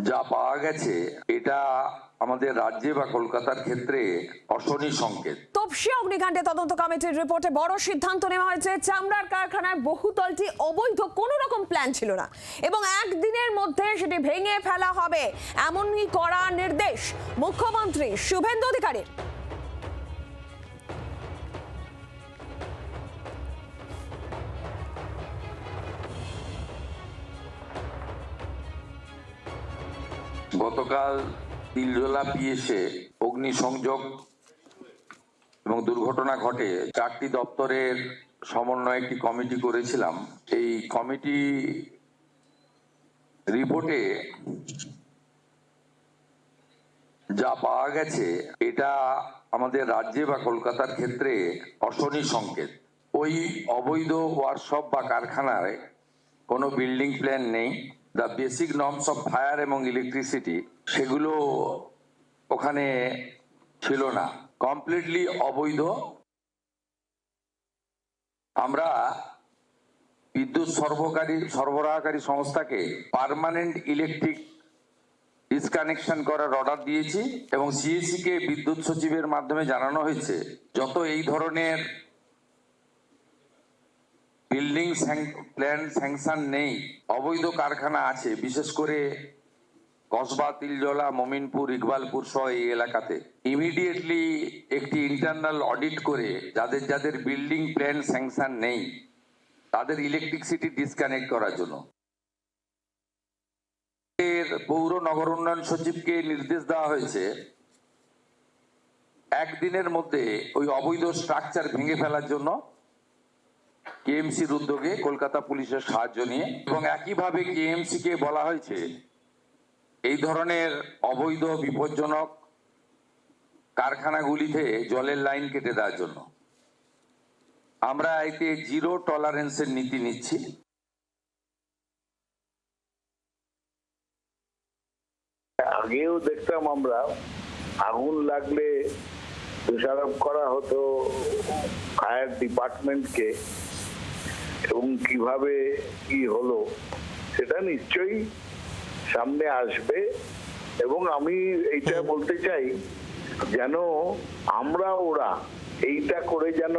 যা পাওয়া গেছে এটা আমাদের রাজ্যে বা কলকাতার ক্ষেত্রে অশনি সংকেত। তপসিয়া অগ্নিকাণ্ডে তদন্ত কমিটির রিপোর্টে বড় সিদ্ধান্ত নেওয়া হয়েছে। চামড়ার কারখানার বহুতলটি অবৈধ, কোনো রকম প্ল্যান ছিল না এবং একদিনের মধ্যে সেটি ভেঙে ফেলা হবে, এমনই করা নির্দেশ মুখ্যমন্ত্রী শুভেন্দু অধিকারীর। গতকাল তিলজলা পিএসে অগ্নিসংযোগ এবং দুর্ঘটনা ঘটে। 4টি দপ্তরের সমন্বয়ে একটি কমিটি করেছিলাম। এই কমিটি রিপোর্টে যা পাওয়া গেছে এটা আমাদের রাজ্যে বা কলকাতার ক্ষেত্রে অশনি সংকেত। ওই অবৈধ ওয়ার্কশপ বা কারখানায় কোনো বিল্ডিং প্ল্যান নেই। The basic norms of fire এবং ইলেকট্রিসিটি সেগুলো ওখানে ছিল না, কমপ্লিটলি অবৈধ। আমরা বিদ্যুৎ সরবরাহকারী সংস্থাকে পার্মানেন্ট ইলেকট্রিক ডিসকানেকশন করার অর্ডার দিয়েছি এবং সিএসি কে বিদ্যুৎ সচিবের মাধ্যমে জানানো হয়েছে যত এই ধরনের বিল্ডিং প্ল্যান স্যাংশন নেই, অবৈধ কারখানা আছে, বিশেষ করে কসবা, তিলজলা, মমিনপুর, ইকবালপুর সহ এই এলাকাতে ইমিডিয়েটলি একটি ইন্টারনাল অডিট করে যাদের বিল্ডিং প্ল্যান স্যাংশন নেই তাদের ইলেকট্রিসিটি ডিসকানেক্ট করার জন্য পৌর নগর উন্নয়ন সচিবকে নির্দেশ দেওয়া হয়েছে একদিনের মধ্যে ওই অবৈধ স্ট্রাকচার ভেঙে ফেলার জন্য কেএমসির উদ্যোগে কলকাতা পুলিশের সাহায্য নিয়ে, এবং একইভাবে কেএমসি কে বলা হয়েছে এই ধরনের অবৈধ বিপজ্জনক কারখানাগুলিতে জলের লাইন কেটে দেওয়ার জন্য। আমরা এতে জিরো টলারেন্সের নীতি নিচ্ছি। আগেও দেখতাম আমরা আগুন লাগলে দোষারোপ করা হতো ফায়ার ডিপার্টমেন্টকে, এবং কিভাবে কি হলো সেটা নিশ্চয়ই সামনে আসবে। এবং আমি এইটা বলতে চাই যেন ওরা এইটা করে যেন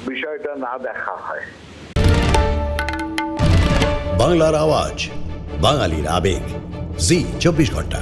বিষয়টা না দেখা হয়। বাংলার আওয়াজ, বাঙালির আবেগ, জি 24 ঘন্টা।